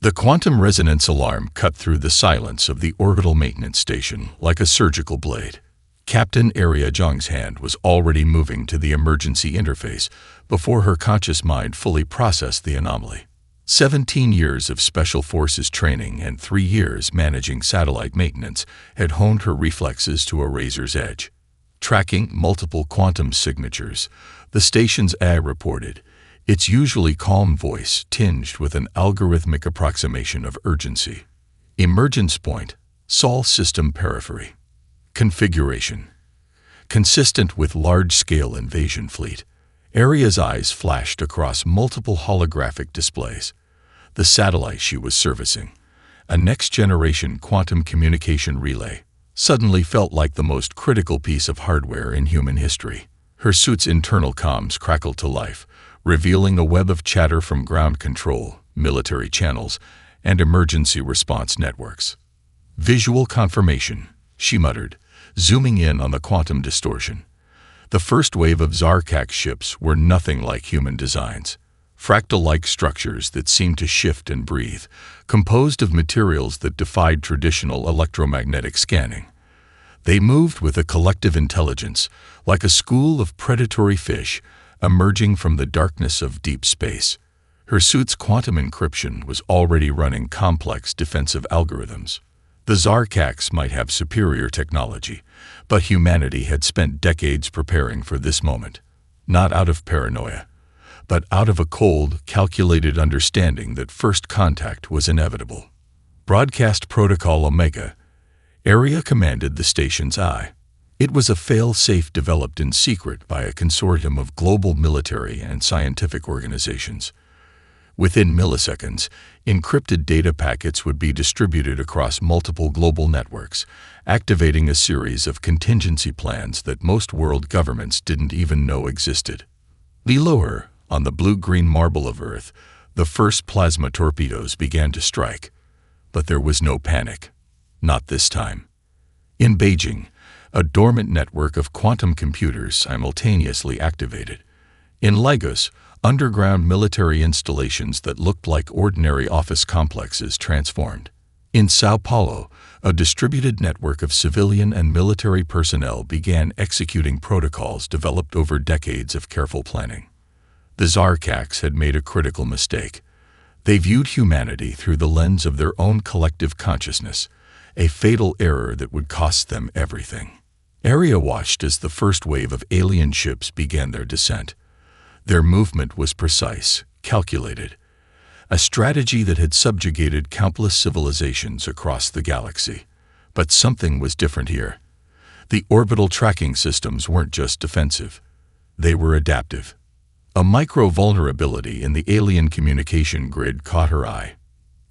The quantum resonance alarm cut through the silence of the orbital maintenance station like a surgical blade. Captain Aria Zhang's hand was already moving to the emergency interface before her conscious mind fully processed the anomaly. 17 years of Special Forces training and 3 years managing satellite maintenance had honed her reflexes to a razor's edge. Tracking multiple quantum signatures, the station's AI reported, its usually calm voice tinged with an algorithmic approximation of urgency. Emergence point, Sol system periphery. Configuration. Consistent with large-scale invasion fleet, Aria's eyes flashed across multiple holographic displays. The satellite she was servicing, a next-generation quantum communication relay, suddenly felt like the most critical piece of hardware in human history. Her suit's internal comms crackled to life, revealing a web of chatter from ground control, military channels, and emergency response networks. Visual confirmation, she muttered, zooming in on the quantum distortion. The first wave of Zarkak ships were nothing like human designs. Fractal-like structures that seemed to shift and breathe, composed of materials that defied traditional electromagnetic scanning. They moved with a collective intelligence, like a school of predatory fish emerging from the darkness of deep space. Her suit's quantum encryption was already running complex defensive algorithms. The Zarkaks might have superior technology, but humanity had spent decades preparing for this moment, not out of paranoia, but out of a cold, calculated understanding that first contact was inevitable. Broadcast Protocol Omega. Aria commanded the station's eye. It was a fail-safe developed in secret by a consortium of global military and scientific organizations. Within milliseconds, encrypted data packets would be distributed across multiple global networks, activating a series of contingency plans that most world governments didn't even know existed. Below her, on the blue-green marble of Earth, the first plasma torpedoes began to strike. But there was no panic. Not this time. In Beijing, a dormant network of quantum computers simultaneously activated. In Lagos, underground military installations that looked like ordinary office complexes transformed. In Sao Paulo, a distributed network of civilian and military personnel began executing protocols developed over decades of careful planning. The Zarkaks had made a critical mistake. They viewed humanity through the lens of their own collective consciousness, a fatal error that would cost them everything. Aria watched as the first wave of alien ships began their descent. Their movement was precise, calculated, a strategy that had subjugated countless civilizations across the galaxy. But something was different here. The orbital tracking systems weren't just defensive. They were adaptive. A micro-vulnerability in the alien communication grid caught her eye.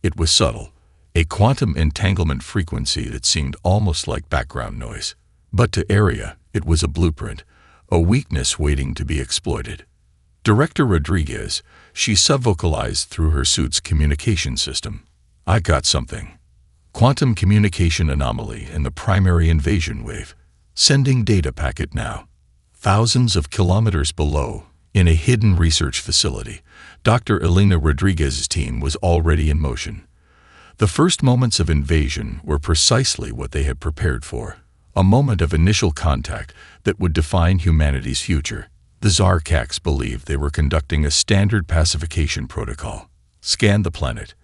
It was subtle, a quantum entanglement frequency that seemed almost like background noise. But to Aria, it was a blueprint, a weakness waiting to be exploited. Director Rodriguez, she subvocalized through her suit's communication system. I got something. Quantum communication anomaly in the primary invasion wave. Sending data packet now. Thousands of kilometers below, in a hidden research facility, Dr. Elena Rodriguez's team was already in motion. The first moments of invasion were precisely what they had prepared for. A moment of initial contact that would define humanity's future. The Zarkaks believed they were conducting a standard pacification protocol. Scan the planet.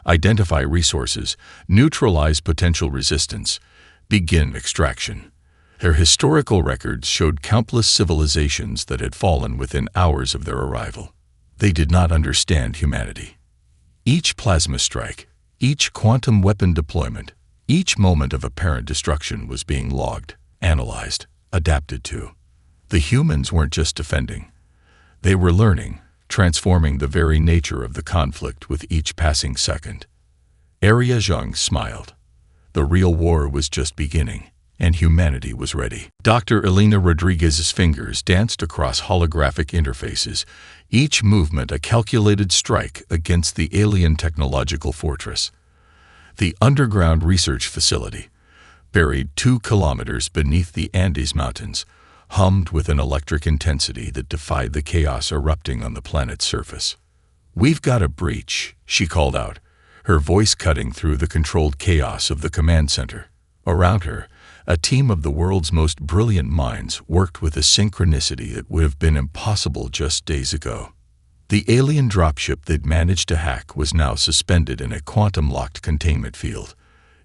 Identify resources. Neutralize potential resistance. Begin extraction. Their historical records showed countless civilizations that had fallen within hours of their arrival. They did not understand humanity. Each plasma strike, each quantum weapon deployment, each moment of apparent destruction was being logged, analyzed, adapted to. The humans weren't just defending. They were learning, transforming the very nature of the conflict with each passing second. Aria Zhang smiled. The real war was just beginning, and humanity was ready. Dr. Elena Rodriguez's fingers danced across holographic interfaces, each movement a calculated strike against the alien technological fortress. The underground research facility, buried 2 kilometers beneath the Andes Mountains, hummed with an electric intensity that defied the chaos erupting on the planet's surface. We've got a breach, she called out, her voice cutting through the controlled chaos of the command center. Around her, a team of the world's most brilliant minds worked with a synchronicity that would have been impossible just days ago. The alien dropship they'd managed to hack was now suspended in a quantum-locked containment field.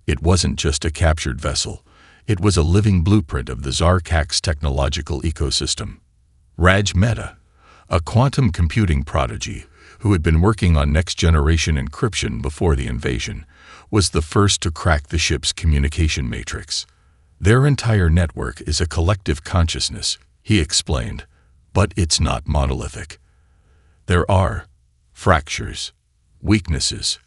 It wasn't just a captured vessel. It was a living blueprint of the Zarkak's technological ecosystem. Raj Mehta, a quantum computing prodigy who had been working on next-generation encryption before the invasion, was the first to crack the ship's communication matrix. Their entire network is a collective consciousness, he explained, but it's not monolithic. There are fractures, weaknesses.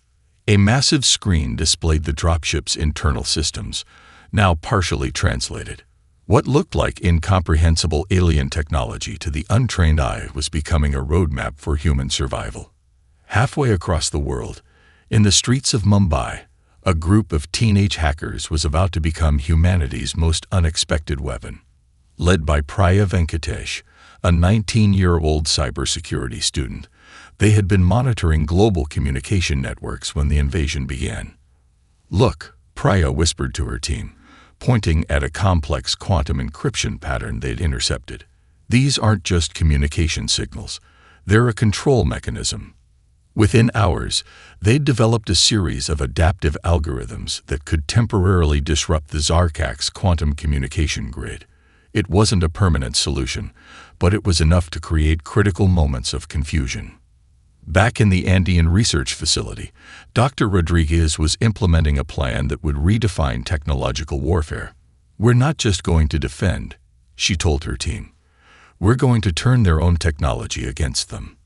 A massive screen displayed the dropship's internal systems, now partially translated. What looked like incomprehensible alien technology to the untrained eye was becoming a roadmap for human survival. Halfway across the world, in the streets of Mumbai, a group of teenage hackers was about to become humanity's most unexpected weapon. Led by Priya Venkatesh, a 19-year-old cybersecurity student, they had been monitoring global communication networks when the invasion began. "Look," Priya whispered to her team, pointing at a complex quantum encryption pattern they'd intercepted. "These aren't just communication signals. They're a control mechanism." Within hours, they'd developed a series of adaptive algorithms that could temporarily disrupt the Zarkak's quantum communication grid. It wasn't a permanent solution, but it was enough to create critical moments of confusion. Back in the Andean research facility, Dr. Rodriguez was implementing a plan that would redefine technological warfare. "We're not just going to defend," she told her team. "We're going to turn their own technology against them."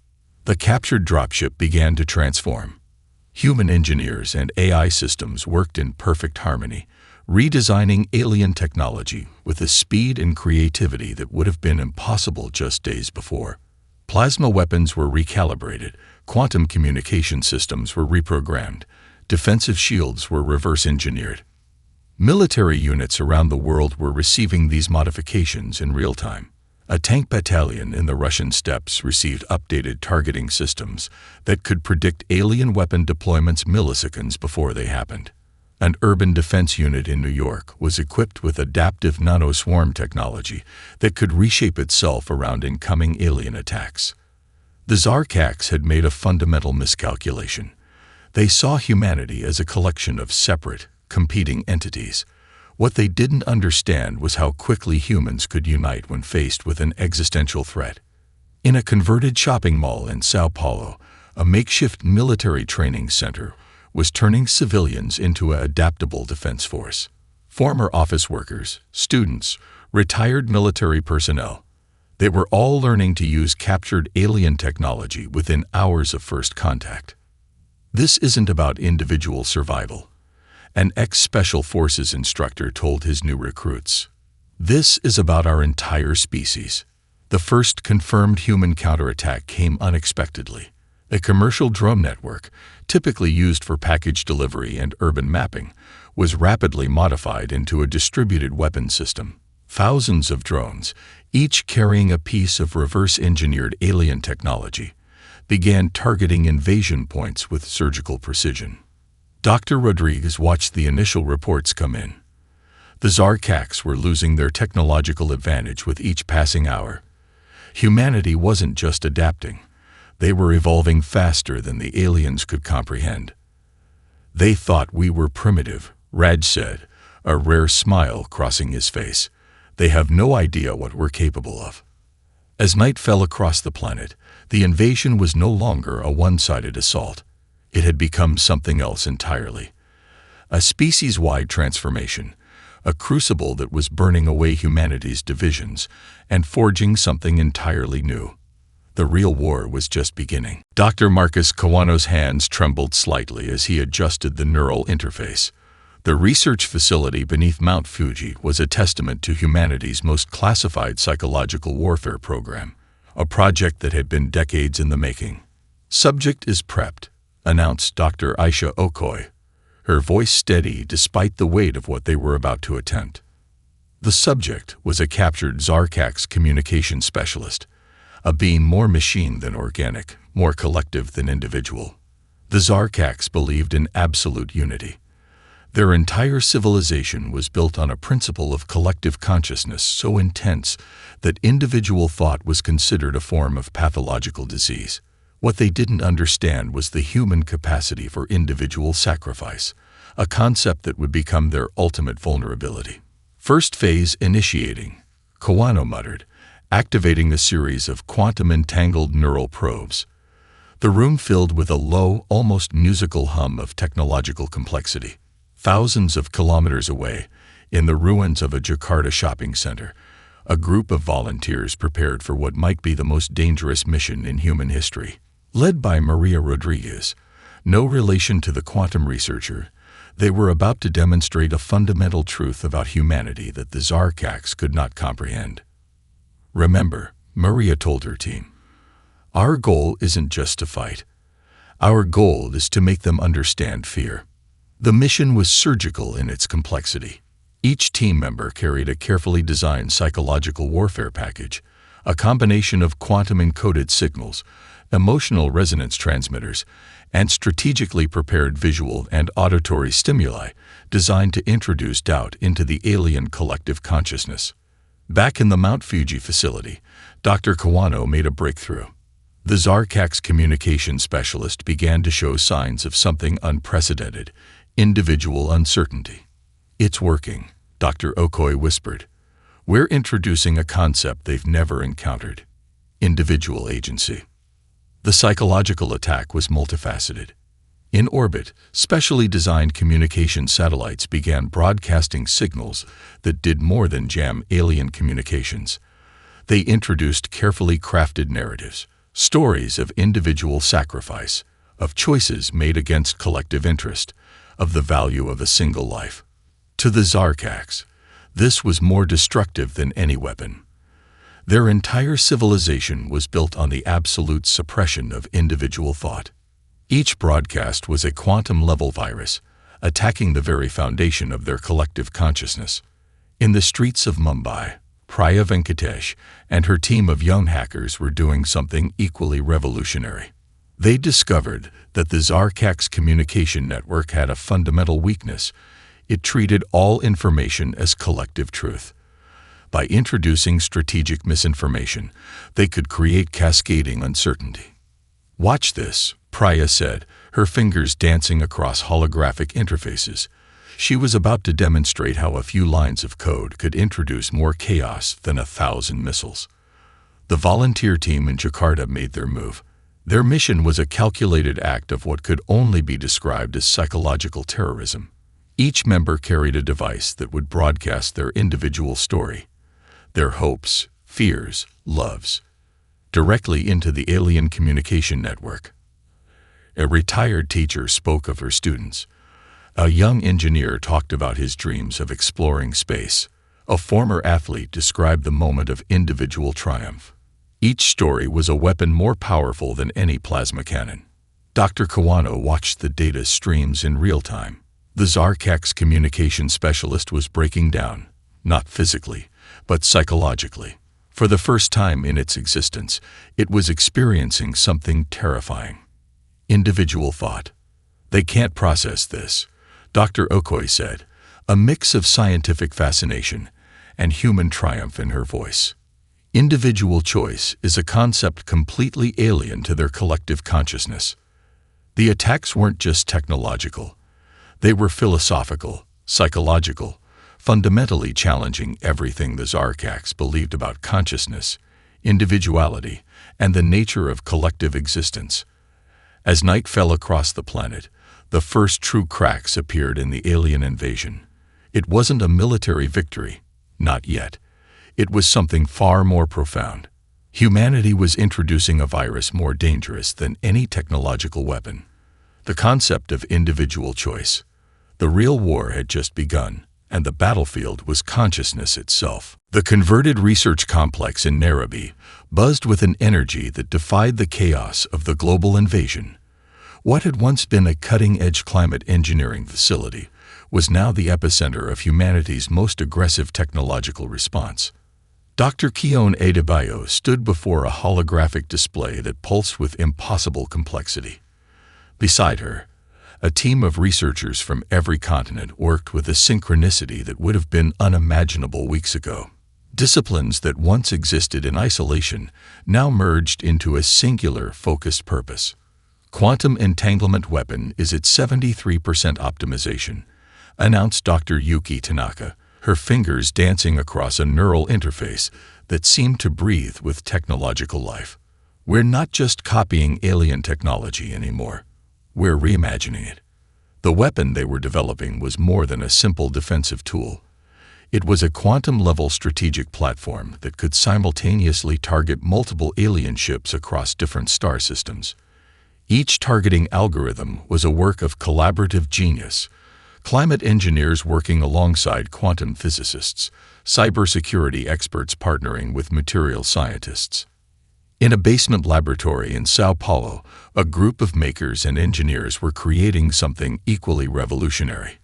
The captured dropship began to transform. Human engineers and AI systems worked in perfect harmony, redesigning alien technology with a speed and creativity that would have been impossible just days before. Plasma weapons were recalibrated, quantum communication systems were reprogrammed, defensive shields were reverse-engineered. Military units around the world were receiving these modifications in real time. A tank battalion in the Russian steppes received updated targeting systems that could predict alien weapon deployments milliseconds before they happened. An urban defense unit in New York was equipped with adaptive nanoswarm technology that could reshape itself around incoming alien attacks. The Zarkaks had made a fundamental miscalculation. They saw humanity as a collection of separate, competing entities. What they didn't understand was how quickly humans could unite when faced with an existential threat. In a converted shopping mall in Sao Paulo, a makeshift military training center was turning civilians into an adaptable defense force. Former office workers, students, retired military personnel, they were all learning to use captured alien technology within hours of first contact. "This isn't about individual survival," an ex-Special Forces instructor told his new recruits. "This is about our entire species." The first confirmed human counterattack came unexpectedly. A commercial drone network, typically used for package delivery and urban mapping, was rapidly modified into a distributed weapon system. Thousands of drones, each carrying a piece of reverse-engineered alien technology, began targeting invasion points with surgical precision. Dr. Rodriguez watched the initial reports come in. The Zarkaks were losing their technological advantage with each passing hour. Humanity wasn't just adapting. They were evolving faster than the aliens could comprehend. "They thought we were primitive," Raj said, a rare smile crossing his face. "They have no idea what we're capable of." As night fell across the planet, the invasion was no longer a one-sided assault. It had become something else entirely. A species-wide transformation, a crucible that was burning away humanity's divisions and forging something entirely new. The real war was just beginning. Dr. Marcus Kawano's hands trembled slightly as he adjusted the neural interface. The research facility beneath Mount Fuji was a testament to humanity's most classified psychological warfare program, a project that had been decades in the making. "Subject is prepped," announced Dr. Aisha Okoy, her voice steady despite the weight of what they were about to attempt. The subject was a captured Zarkak's communication specialist, a being more machine than organic, more collective than individual. The Zarkax believed in absolute unity. Their entire civilization was built on a principle of collective consciousness so intense that individual thought was considered a form of pathological disease. What they didn't understand was the human capacity for individual sacrifice, a concept that would become their ultimate vulnerability. First phase initiating, Kawano muttered, activating a series of quantum-entangled neural probes. The room filled with a low, almost musical hum of technological complexity. Thousands of kilometers away, in the ruins of a Jakarta shopping center, a group of volunteers prepared for what might be the most dangerous mission in human history. Led by Maria Rodriguez, no relation to the quantum researcher, they were about to demonstrate a fundamental truth about humanity that the Zarkax could not comprehend. Remember, Maria told her team, our goal isn't just to fight. Our goal is to make them understand fear. The mission was surgical in its complexity. Each team member carried a carefully designed psychological warfare package, a combination of quantum-encoded signals, emotional resonance transmitters, and strategically prepared visual and auditory stimuli designed to introduce doubt into the alien collective consciousness. Back in the Mount Fuji facility, Dr. Kawano made a breakthrough. The Zarkax communication specialist began to show signs of something unprecedented, individual uncertainty. It's working, Dr. Okoi whispered. We're introducing a concept they've never encountered. Individual agency. The psychological attack was multifaceted. In orbit, specially designed communication satellites began broadcasting signals that did more than jam alien communications. They introduced carefully crafted narratives, stories of individual sacrifice, of choices made against collective interest, of the value of a single life. To the Zarkax, this was more destructive than any weapon. Their entire civilization was built on the absolute suppression of individual thought. Each broadcast was a quantum-level virus, attacking the very foundation of their collective consciousness. In the streets of Mumbai, Priya Venkatesh and her team of young hackers were doing something equally revolutionary. They discovered that the Zarkax communication network had a fundamental weakness. It treated all information as collective truth. By introducing strategic misinformation, they could create cascading uncertainty. Watch this, Priya said, her fingers dancing across holographic interfaces. She was about to demonstrate how a few lines of code could introduce more chaos than 1,000 missiles. The volunteer team in Jakarta made their move. Their mission was a calculated act of what could only be described as psychological terrorism. Each member carried a device that would broadcast their individual story, their hopes, fears, loves, directly into the alien communication network. A retired teacher spoke of her students. A young engineer talked about his dreams of exploring space. A former athlete described the moment of individual triumph. Each story was a weapon more powerful than any plasma cannon. Dr. Kawano watched the data streams in real time. The Zarkax communication specialist was breaking down, not physically, but psychologically. For the first time in its existence, it was experiencing something terrifying. Individual thought. They can't process this, Dr. Okoi said, a mix of scientific fascination and human triumph in her voice. Individual choice is a concept completely alien to their collective consciousness. The attacks weren't just technological. They were philosophical, psychological, fundamentally challenging everything the Zarkax believed about consciousness, individuality, and the nature of collective existence. As night fell across the planet, the first true cracks appeared in the alien invasion. It wasn't a military victory, not yet. It was something far more profound. Humanity was introducing a virus more dangerous than any technological weapon. The concept of individual choice. The real war had just begun, and the battlefield was consciousness itself. The converted research complex in Nairobi buzzed with an energy that defied the chaos of the global invasion. What had once been a cutting-edge climate engineering facility was now the epicenter of humanity's most aggressive technological response. Dr. Keone Adebayo stood before a holographic display that pulsed with impossible complexity. Beside her, a team of researchers from every continent worked with a synchronicity that would have been unimaginable weeks ago. Disciplines that once existed in isolation now merged into a singular, focused purpose. Quantum entanglement weapon is at 73% optimization, announced Dr. Yuki Tanaka, her fingers dancing across a neural interface that seemed to breathe with technological life. We're not just copying alien technology anymore. We're reimagining it. The weapon they were developing was more than a simple defensive tool. It was a quantum-level strategic platform that could simultaneously target multiple alien ships across different star systems. Each targeting algorithm was a work of collaborative genius, climate engineers working alongside quantum physicists, cybersecurity experts partnering with material scientists. In a basement laboratory in Sao Paulo, a group of makers and engineers were creating something equally revolutionary.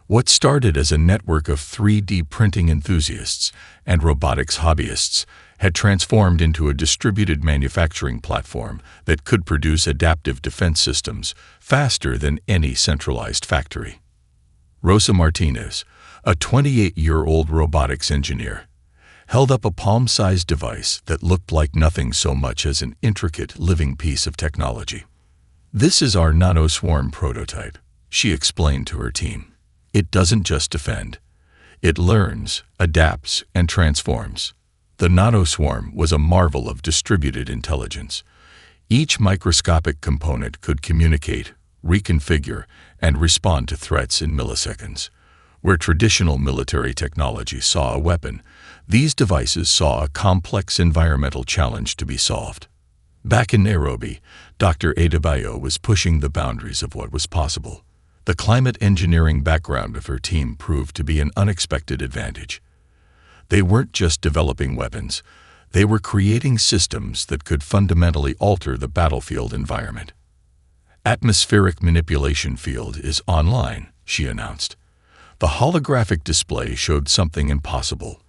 What started as a network of 3D printing enthusiasts and robotics hobbyists had transformed into a distributed manufacturing platform that could produce adaptive defense systems faster than any centralized factory. Rosa Martinez, a 28-year-old robotics engineer, held up a palm-sized device that looked like nothing so much as an intricate living piece of technology. "This is our nanoswarm prototype," she explained to her team. "It doesn't just defend. It learns, adapts, and transforms." The nanoswarm was a marvel of distributed intelligence. Each microscopic component could communicate, reconfigure, and respond to threats in milliseconds. Where traditional military technology saw a weapon, these devices saw a complex environmental challenge to be solved. Back in Nairobi, Dr. Adebayo was pushing the boundaries of what was possible. The climate engineering background of her team proved to be an unexpected advantage. They weren't just developing weapons, they were creating systems that could fundamentally alter the battlefield environment. "Atmospheric manipulation field is online," she announced. The holographic display showed something impossible,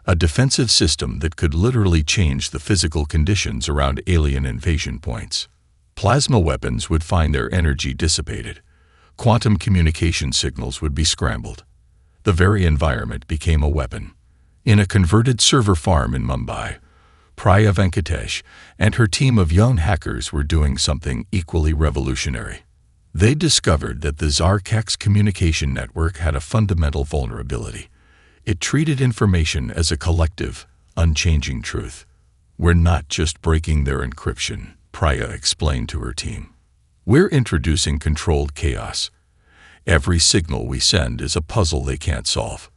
a defensive system that could literally change the physical conditions around alien invasion points. Plasma weapons would find their energy dissipated. Quantum communication signals would be scrambled. The very environment became a weapon. In a converted server farm in Mumbai, Priya Venkatesh and her team of young hackers were doing something equally revolutionary. They discovered that the Zarkax communication network had a fundamental vulnerability. It treated information as a collective, unchanging truth. "We're not just breaking their encryption," Priya explained to her team. "We're introducing controlled chaos. Every signal we send is a puzzle they can't solve."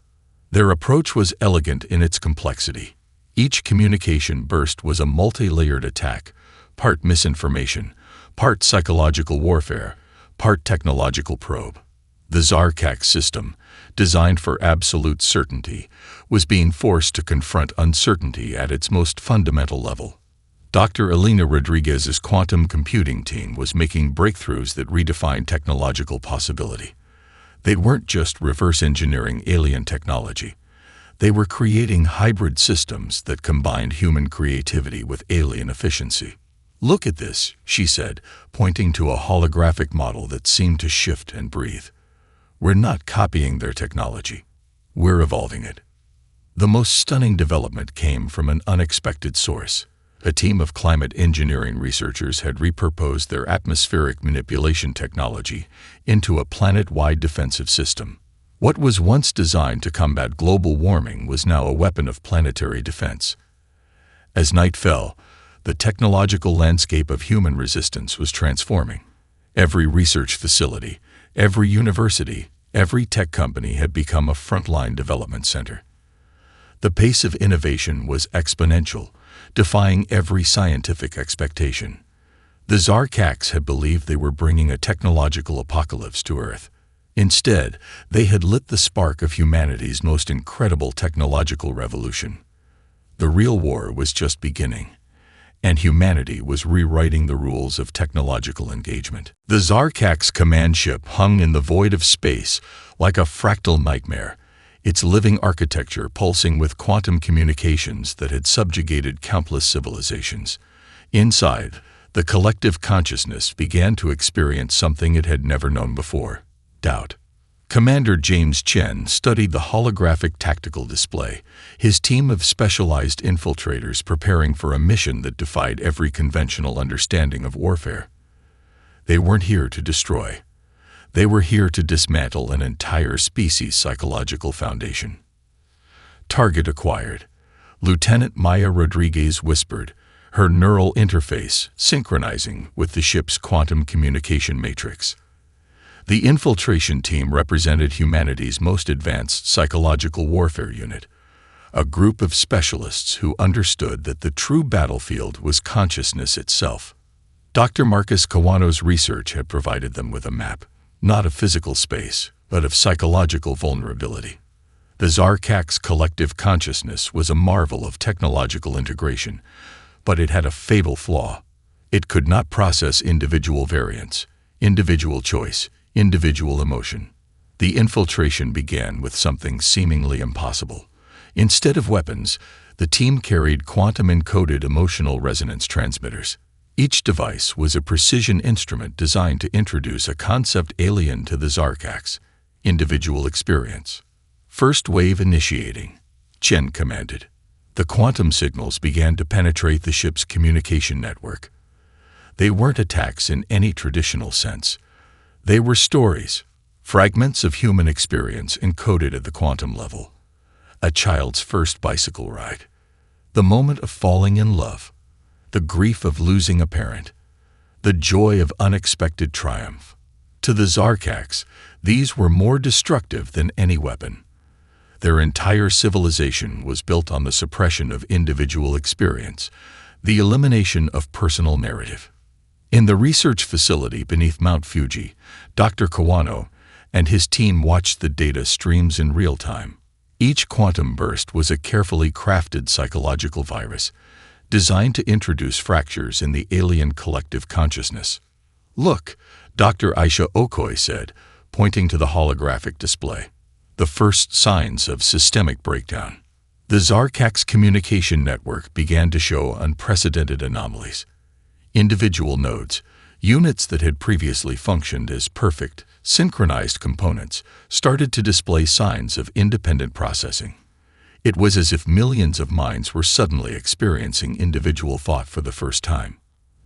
Their approach was elegant in its complexity. Each communication burst was a multi-layered attack, part misinformation, part psychological warfare, part technological probe. The Zarkax system, designed for absolute certainty, was being forced to confront uncertainty at its most fundamental level. Dr. Elena Rodriguez's quantum computing team was making breakthroughs that redefined technological possibility. They weren't just reverse engineering alien technology. They were creating hybrid systems that combined human creativity with alien efficiency. "Look at this," she said, pointing to a holographic model that seemed to shift and breathe. "We're not copying their technology. We're evolving it." The most stunning development came from an unexpected source. A team of climate engineering researchers had repurposed their atmospheric manipulation technology into a planet-wide defensive system. What was once designed to combat global warming was now a weapon of planetary defense. As night fell, the technological landscape of human resistance was transforming. Every research facility, every university, every tech company had become a frontline development center. The pace of innovation was exponential, defying every scientific expectation. The Zarkax had believed they were bringing a technological apocalypse to Earth. Instead, they had lit the spark of humanity's most incredible technological revolution. The real war was just beginning, and humanity was rewriting the rules of technological engagement. The Zarkax command ship hung in the void of space like a fractal nightmare, its living architecture pulsing with quantum communications that had subjugated countless civilizations. Inside, The collective consciousness began to experience something it had never known before: doubt. Commander James Chen studied the holographic tactical display, his team of specialized infiltrators preparing for a mission that defied every conventional understanding of warfare. They weren't here to destroy. They were here to dismantle an entire species' psychological foundation. Target acquired. Lieutenant Maya Rodriguez whispered, her neural interface synchronizing with the ship's quantum communication matrix. The infiltration team represented humanity's most advanced psychological warfare unit, a group of specialists who understood that the true battlefield was consciousness itself. Dr. Marcus Kawano's research had provided them with a map, not of physical space, but of psychological vulnerability. The Zarkak's collective consciousness was a marvel of technological integration, but it had a fatal flaw. It could not process individual variance, individual choice, individual emotion. The infiltration began with something seemingly impossible. Instead of weapons, the team carried quantum-encoded emotional resonance transmitters. Each device was a precision instrument designed to introduce a concept alien to the Zarkaks: individual experience. First wave initiating, Chen commanded. The quantum signals began to penetrate the ship's communication network. They weren't attacks in any traditional sense. They were stories, fragments of human experience encoded at the quantum level. A child's first bicycle ride, the moment of falling in love, the grief of losing a parent, the joy of unexpected triumph. To the Zarkaks, these were more destructive than any weapon. Their entire civilization was built on the suppression of individual experience, the elimination of personal narrative. In the research facility beneath Mount Fuji, Dr. Kawano and his team watched the data streams in real time. Each quantum burst was a carefully crafted psychological virus, designed to introduce fractures in the alien collective consciousness. "Look," Dr. Aisha Okoi said, pointing to the holographic display. The first signs of systemic breakdown. The Zarkak's communication network began to show unprecedented anomalies. Individual nodes, units that had previously functioned as perfect, synchronized components, started to display signs of independent processing. It was as if millions of minds were suddenly experiencing individual thought for the first time.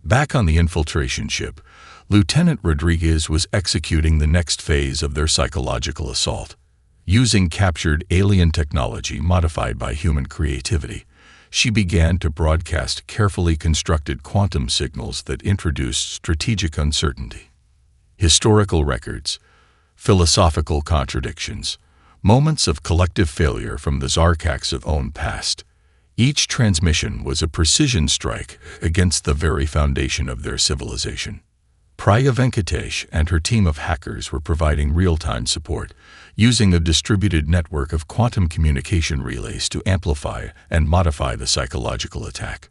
Back on the infiltration ship, Lieutenant Rodriguez was executing the next phase of their psychological assault. Using captured alien technology modified by human creativity, she began to broadcast carefully constructed quantum signals that introduced strategic uncertainty. Historical records, philosophical contradictions, moments of collective failure from the Zarkak's own past. Each transmission was a precision strike against the very foundation of their civilization. Priya Venkatesh and her team of hackers were providing real-time support, using a distributed network of quantum communication relays to amplify and modify the psychological attack.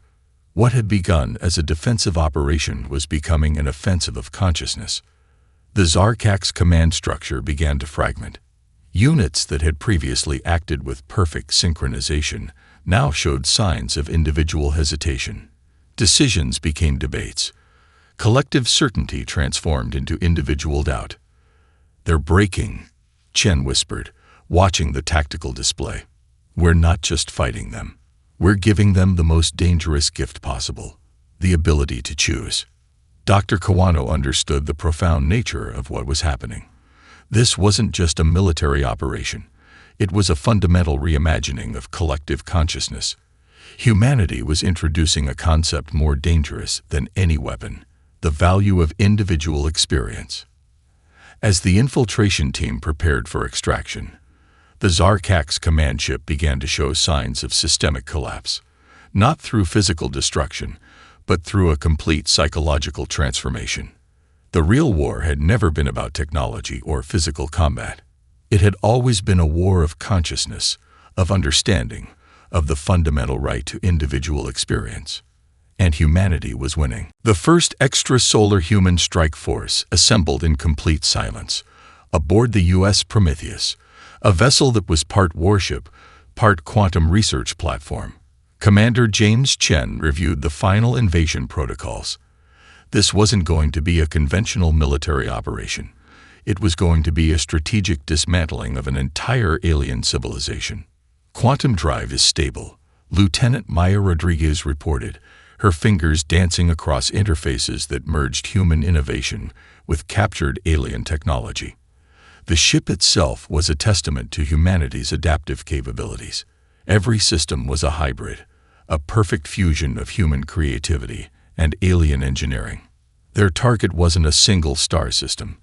What had begun as a defensive operation was becoming an offensive of consciousness. The Zarkak's command structure began to fragment. Units that had previously acted with perfect synchronization now showed signs of individual hesitation. Decisions became debates. Collective certainty transformed into individual doubt. "They're breaking," Chen whispered, watching the tactical display. "We're not just fighting them. We're giving them the most dangerous gift possible, the ability to choose." Dr. Kawano understood the profound nature of what was happening. This wasn't just a military operation. It was a fundamental reimagining of collective consciousness. Humanity was introducing a concept more dangerous than any weapon: the value of individual experience. As the infiltration team prepared for extraction, the Zarkak's command ship began to show signs of systemic collapse, not through physical destruction, but through a complete psychological transformation. The real war had never been about technology or physical combat. It had always been a war of consciousness, of understanding, of the fundamental right to individual experience. And humanity was winning. The first extrasolar human strike force assembled in complete silence, aboard the U.S. Prometheus, a vessel that was part warship, part quantum research platform. Commander James Chen reviewed the final invasion protocols. This wasn't going to be a conventional military operation. It was going to be a strategic dismantling of an entire alien civilization. "Quantum drive is stable," Lieutenant Maya Rodriguez reported, her fingers dancing across interfaces that merged human innovation with captured alien technology. The ship itself was a testament to humanity's adaptive capabilities. Every system was a hybrid, a perfect fusion of human creativity and alien engineering. Their target wasn't a single star system.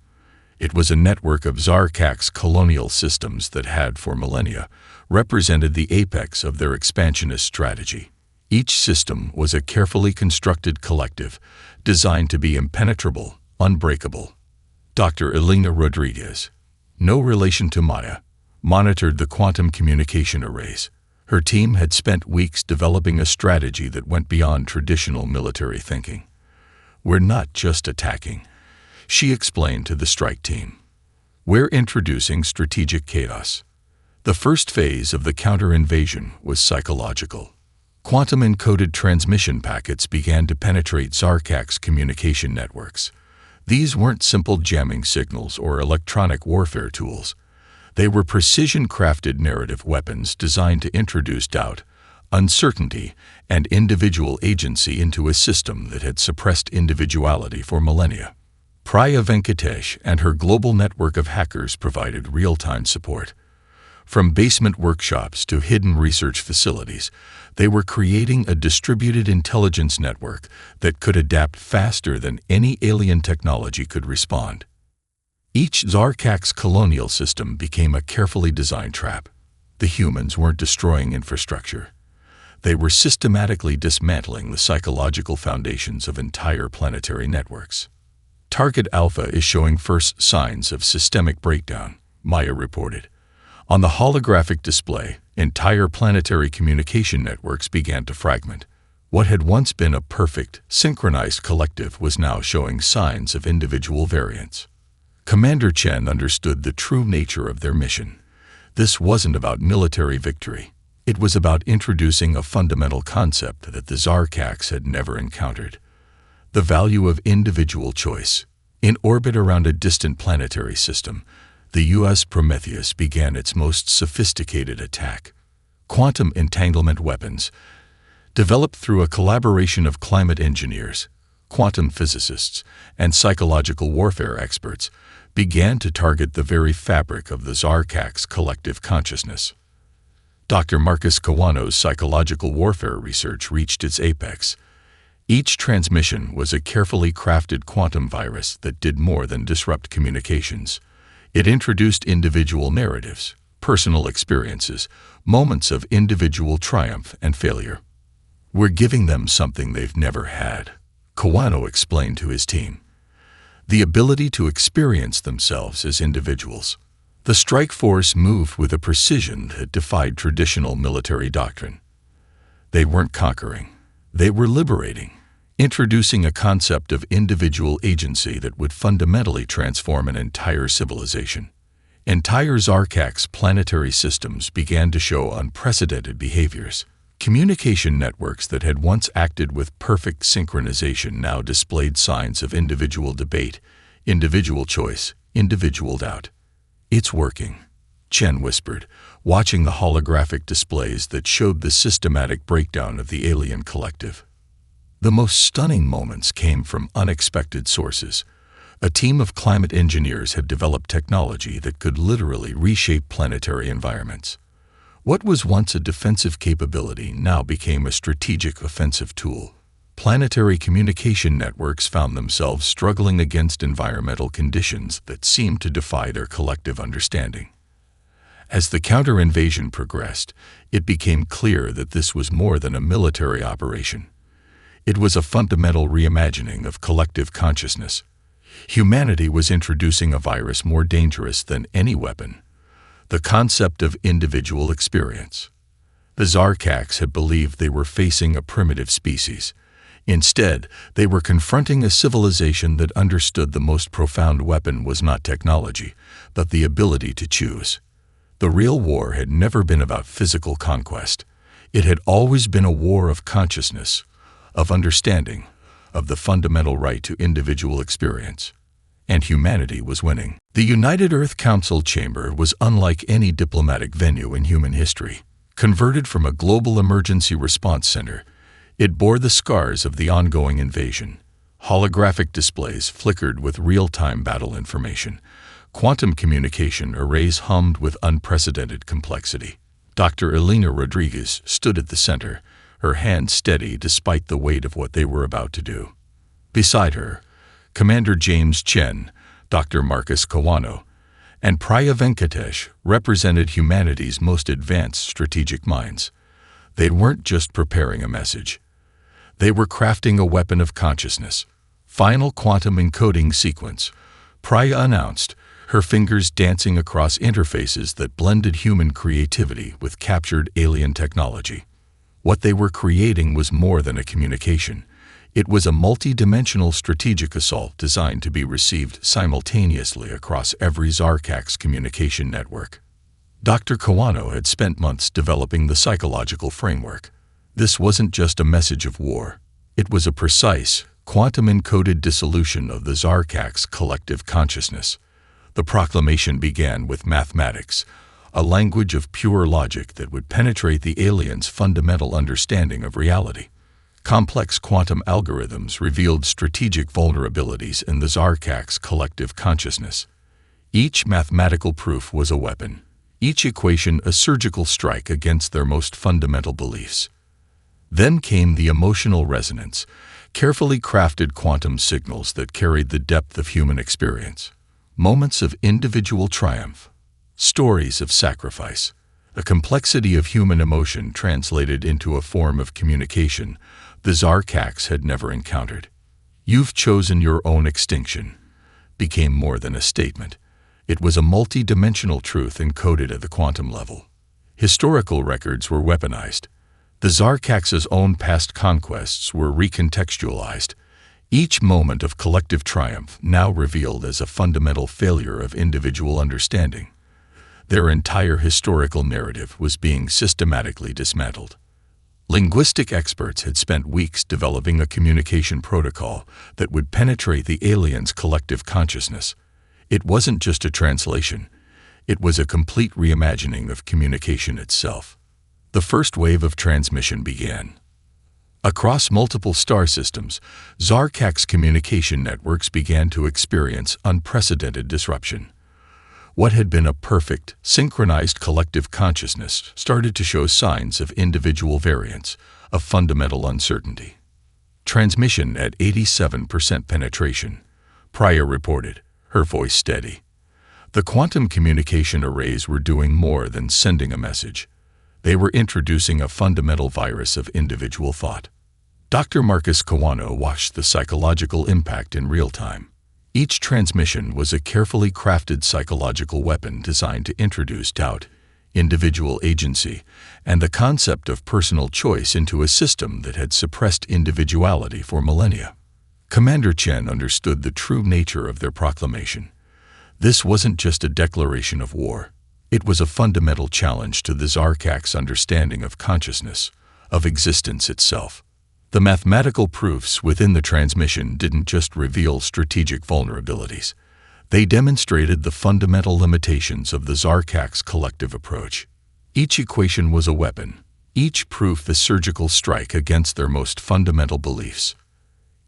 It was a network of Zarkak's colonial systems that had, for millennia, represented the apex of their expansionist strategy. Each system was a carefully constructed collective, designed to be impenetrable, unbreakable. Dr. Elena Rodriguez, no relation to Maya, monitored the quantum communication arrays. Her team had spent weeks developing a strategy that went beyond traditional military thinking. "We're not just attacking," she explained to the strike team. "We're introducing strategic chaos." The first phase of the counter-invasion was psychological. Quantum-encoded transmission packets began to penetrate Zarkak's communication networks. These weren't simple jamming signals or electronic warfare tools. They were precision-crafted narrative weapons designed to introduce doubt, uncertainty, and individual agency into a system that had suppressed individuality for millennia. Priya Venkatesh and her global network of hackers provided real-time support. From basement workshops to hidden research facilities, they were creating a distributed intelligence network that could adapt faster than any alien technology could respond. Each Zarkak's colonial system became a carefully designed trap. The humans weren't destroying infrastructure. They were systematically dismantling the psychological foundations of entire planetary networks. "Target Alpha is showing first signs of systemic breakdown," Maya reported. On the holographic display, entire planetary communication networks began to fragment. What had once been a perfect, synchronized collective was now showing signs of individual variance. Commander Chen understood the true nature of their mission. This wasn't about military victory. It was about introducing a fundamental concept that the Zarkaks had never encountered: the value of individual choice. In orbit around a distant planetary system, the U.S. Prometheus began its most sophisticated attack. Quantum entanglement weapons, developed through a collaboration of climate engineers, quantum physicists, and psychological warfare experts, began to target the very fabric of the Zarkak's collective consciousness. Dr. Marcus Kawano's psychological warfare research reached its apex. Each transmission was a carefully crafted quantum virus that did more than disrupt communications. It introduced individual narratives, personal experiences, moments of individual triumph and failure. "We're giving them something they've never had," Kawano explained to his team. "The ability to experience themselves as individuals." The strike force moved with a precision that defied traditional military doctrine. They weren't conquering. They were liberating, introducing a concept of individual agency that would fundamentally transform an entire civilization. Entire Zarkak's planetary systems began to show unprecedented behaviors. Communication networks that had once acted with perfect synchronization now displayed signs of individual debate, individual choice, individual doubt. "It's working," Chen whispered, watching the holographic displays that showed the systematic breakdown of the alien collective. The most stunning moments came from unexpected sources. A team of climate engineers had developed technology that could literally reshape planetary environments. What was once a defensive capability now became a strategic offensive tool. Planetary communication networks found themselves struggling against environmental conditions that seemed to defy their collective understanding. As the counter-invasion progressed, it became clear that this was more than a military operation. It was a fundamental reimagining of collective consciousness. Humanity was introducing a virus more dangerous than any weapon: the concept of individual experience. The Zarkaks had believed they were facing a primitive species. Instead, they were confronting a civilization that understood the most profound weapon was not technology, but the ability to choose. The real war had never been about physical conquest. It had always been a war of consciousness, of understanding, of the fundamental right to individual experience. And humanity was winning. The United Earth Council chamber was unlike any diplomatic venue in human history. Converted from a global emergency response center, it bore the scars of the ongoing invasion. Holographic displays flickered with real-time battle information. Quantum communication arrays hummed with unprecedented complexity. Dr. Elena Rodriguez stood at the center, her hand steady despite the weight of what they were about to do. Beside her, Commander James Chen, Dr. Marcus Kawano, and Priya Venkatesh represented humanity's most advanced strategic minds. They weren't just preparing a message. They were crafting a weapon of consciousness. Final quantum encoding sequence, Priya announced, her fingers dancing across interfaces that blended human creativity with captured alien technology. What they were creating was more than a communication. It was a multi-dimensional strategic assault designed to be received simultaneously across every Zarkax communication network. Dr. Kawano had spent months developing the psychological framework. This wasn't just a message of war. It was a precise, quantum-encoded dissolution of the Zarkax collective consciousness. The proclamation began with mathematics, a language of pure logic that would penetrate the aliens' fundamental understanding of reality. Complex quantum algorithms revealed strategic vulnerabilities in the Zarkax collective consciousness. Each mathematical proof was a weapon, each equation a surgical strike against their most fundamental beliefs. Then came the emotional resonance, carefully crafted quantum signals that carried the depth of human experience. Moments of individual triumph, stories of sacrifice, a complexity of human emotion translated into a form of communication the Zarkax had never encountered. "You've chosen your own extinction," became more than a statement. It was a multi-dimensional truth encoded at the quantum level. Historical records were weaponized. The Zarkax's own past conquests were recontextualized. Each moment of collective triumph now revealed as a fundamental failure of individual understanding. Their entire historical narrative was being systematically dismantled. Linguistic experts had spent weeks developing a communication protocol that would penetrate the aliens' collective consciousness. It wasn't just a translation. It was a complete reimagining of communication itself. The first wave of transmission began. Across multiple star systems, Zarkax communication networks began to experience unprecedented disruption. What had been a perfect, synchronized collective consciousness started to show signs of individual variance, of fundamental uncertainty. Transmission at 87% penetration, Priya reported, her voice steady. The quantum communication arrays were doing more than sending a message. They were introducing a fundamental virus of individual thought. Dr. Marcus Kawano watched the psychological impact in real time. Each transmission was a carefully crafted psychological weapon designed to introduce doubt, individual agency, and the concept of personal choice into a system that had suppressed individuality for millennia. Commander Chen understood the true nature of their proclamation. This wasn't just a declaration of war. It was a fundamental challenge to the Zarkax understanding of consciousness, of existence itself. The mathematical proofs within the transmission didn't just reveal strategic vulnerabilities. They demonstrated the fundamental limitations of the Zarkax collective approach. Each equation was a weapon, each proof a surgical strike against their most fundamental beliefs.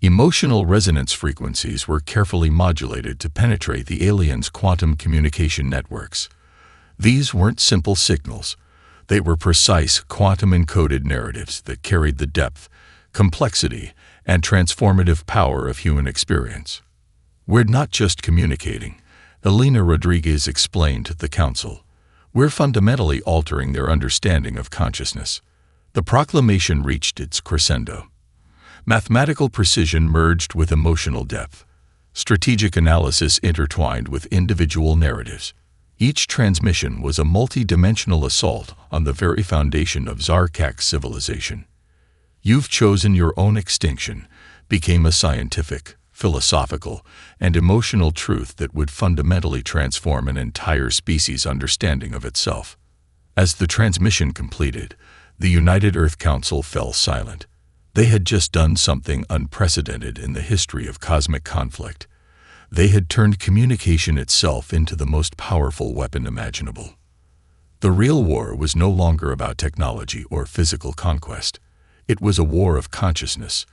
Emotional resonance frequencies were carefully modulated to penetrate the aliens' quantum communication networks. These weren't simple signals. They were precise, quantum-encoded narratives that carried the depth, complexity, and transformative power of human experience. "We're not just communicating," Elena Rodriguez explained to the council. "We're fundamentally altering their understanding of consciousness." The proclamation reached its crescendo. Mathematical precision merged with emotional depth. Strategic analysis intertwined with individual narratives. Each transmission was a multi-dimensional assault on the very foundation of Zarkax civilization. "You've chosen your own extinction" became a scientific, philosophical, and emotional truth that would fundamentally transform an entire species' understanding of itself. As the transmission completed, the United Earth Council fell silent. They had just done something unprecedented in the history of cosmic conflict. They had turned communication itself into the most powerful weapon imaginable. The real war was no longer about technology or physical conquest. It was a war of consciousness,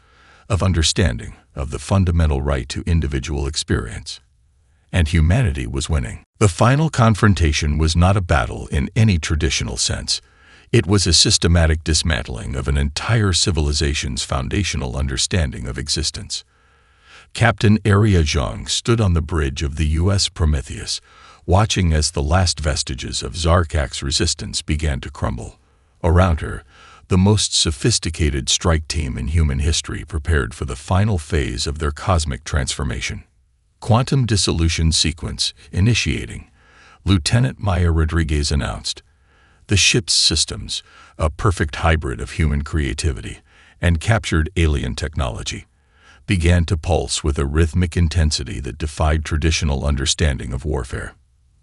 of understanding, of the fundamental right to individual experience. And humanity was winning. The final confrontation was not a battle in any traditional sense. It was a systematic dismantling of an entire civilization's foundational understanding of existence. Captain Arya Zhang stood on the bridge of the U.S. Prometheus, watching as the last vestiges of Zarkak's resistance began to crumble. Around her, the most sophisticated strike team in human history prepared for the final phase of their cosmic transformation. Quantum dissolution sequence initiating, Lieutenant Maya Rodriguez announced. The ship's systems, a perfect hybrid of human creativity and captured alien technology, began to pulse with a rhythmic intensity that defied traditional understanding of warfare.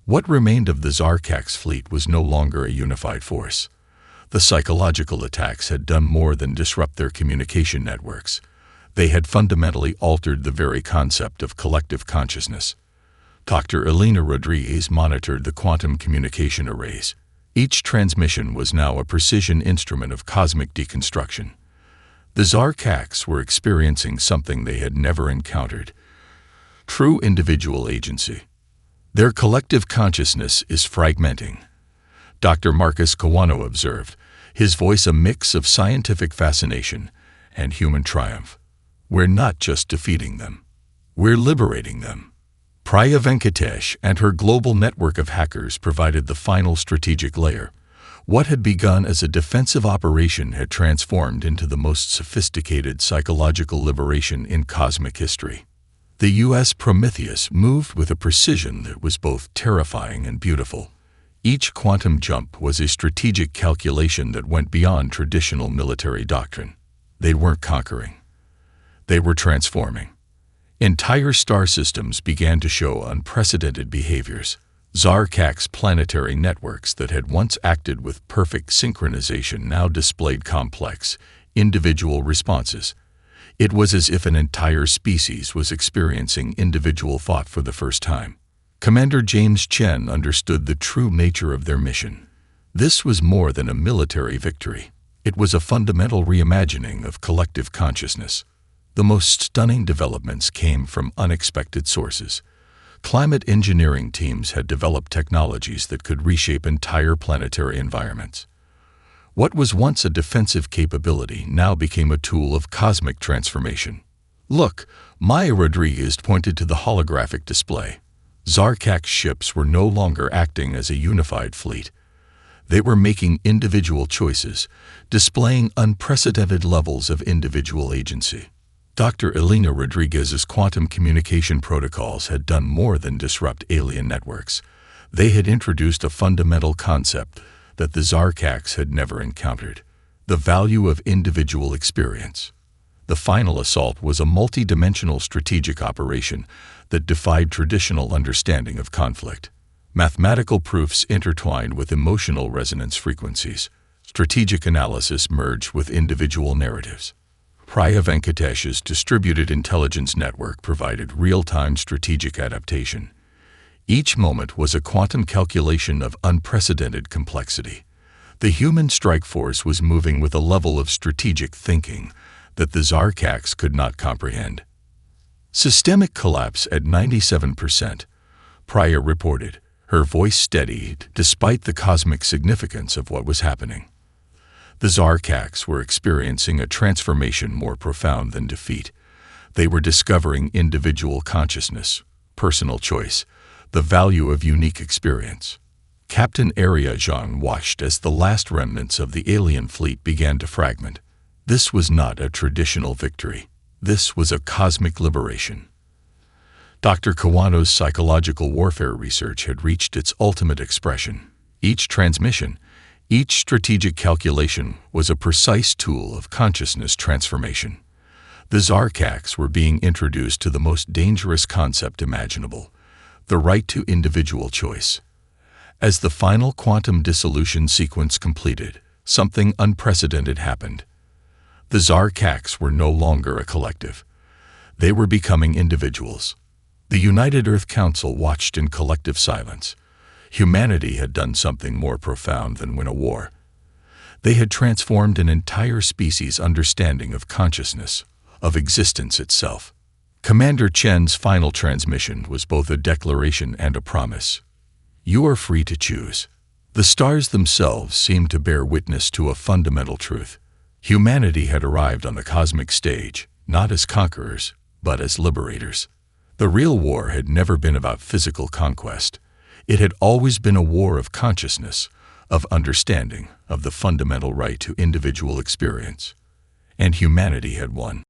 What remained of the Zarkak's fleet was no longer a unified force. The psychological attacks had done more than disrupt their communication networks. They had fundamentally altered the very concept of collective consciousness. Dr. Elena Rodriguez monitored the quantum communication arrays. Each transmission was now a precision instrument of cosmic deconstruction. The Zarkaks were experiencing something they had never encountered: true individual agency. Their collective consciousness is fragmenting, Dr. Marcus Kawano observed, his voice a mix of scientific fascination and human triumph. We're not just defeating them. We're liberating them. Priya Venkatesh and her global network of hackers provided the final strategic layer. What had begun as a defensive operation had transformed into the most sophisticated psychological liberation in cosmic history. The U.S. Prometheus moved with a precision that was both terrifying and beautiful. Each quantum jump was a strategic calculation that went beyond traditional military doctrine. They weren't conquering. They were transforming. Entire star systems began to show unprecedented behaviors. Zarkak's planetary networks that had once acted with perfect synchronization now displayed complex, individual responses. It was as if an entire species was experiencing individual thought for the first time. Commander James Chen understood the true nature of their mission. This was more than a military victory. It was a fundamental reimagining of collective consciousness. The most stunning developments came from unexpected sources. Climate engineering teams had developed technologies that could reshape entire planetary environments. What was once a defensive capability now became a tool of cosmic transformation. Look, Maya Rodriguez pointed to the holographic display. Zarkak's ships were no longer acting as a unified fleet. They were making individual choices, displaying unprecedented levels of individual agency. Dr. Elena Rodriguez's quantum communication protocols had done more than disrupt alien networks. They had introduced a fundamental concept that the Zarkaks had never encountered: the value of individual experience. The final assault was a multi-dimensional strategic operation that defied traditional understanding of conflict. Mathematical proofs intertwined with emotional resonance frequencies. Strategic analysis merged with individual narratives. Priya Venkatesh's distributed intelligence network provided real-time strategic adaptation. Each moment was a quantum calculation of unprecedented complexity. The human strike force was moving with a level of strategic thinking that the Zarkaks could not comprehend. Systemic collapse at 97%, Priya reported, her voice steadied despite the cosmic significance of what was happening. The Zarkaks were experiencing a transformation more profound than defeat. They were discovering individual consciousness, personal choice, the value of unique experience. Captain Arya Zhang watched as the last remnants of the alien fleet began to fragment. This was not a traditional victory. This was a cosmic liberation. Dr. Kawano's psychological warfare research had reached its ultimate expression. Each transmission, each strategic calculation was a precise tool of consciousness transformation. The Zarkaks were being introduced to the most dangerous concept imaginable: the right to individual choice. As the final quantum dissolution sequence completed, something unprecedented happened. The Zarkaks were no longer a collective. They were becoming individuals. The United Earth Council watched in collective silence. Humanity had done something more profound than win a war. They had transformed an entire species' understanding of consciousness, of existence itself. Commander Chen's final transmission was both a declaration and a promise. You are free to choose. The stars themselves seemed to bear witness to a fundamental truth. Humanity had arrived on the cosmic stage, not as conquerors, but as liberators. The real war had never been about physical conquest. It had always been a war of consciousness, of understanding, of the fundamental right to individual experience. And humanity had won.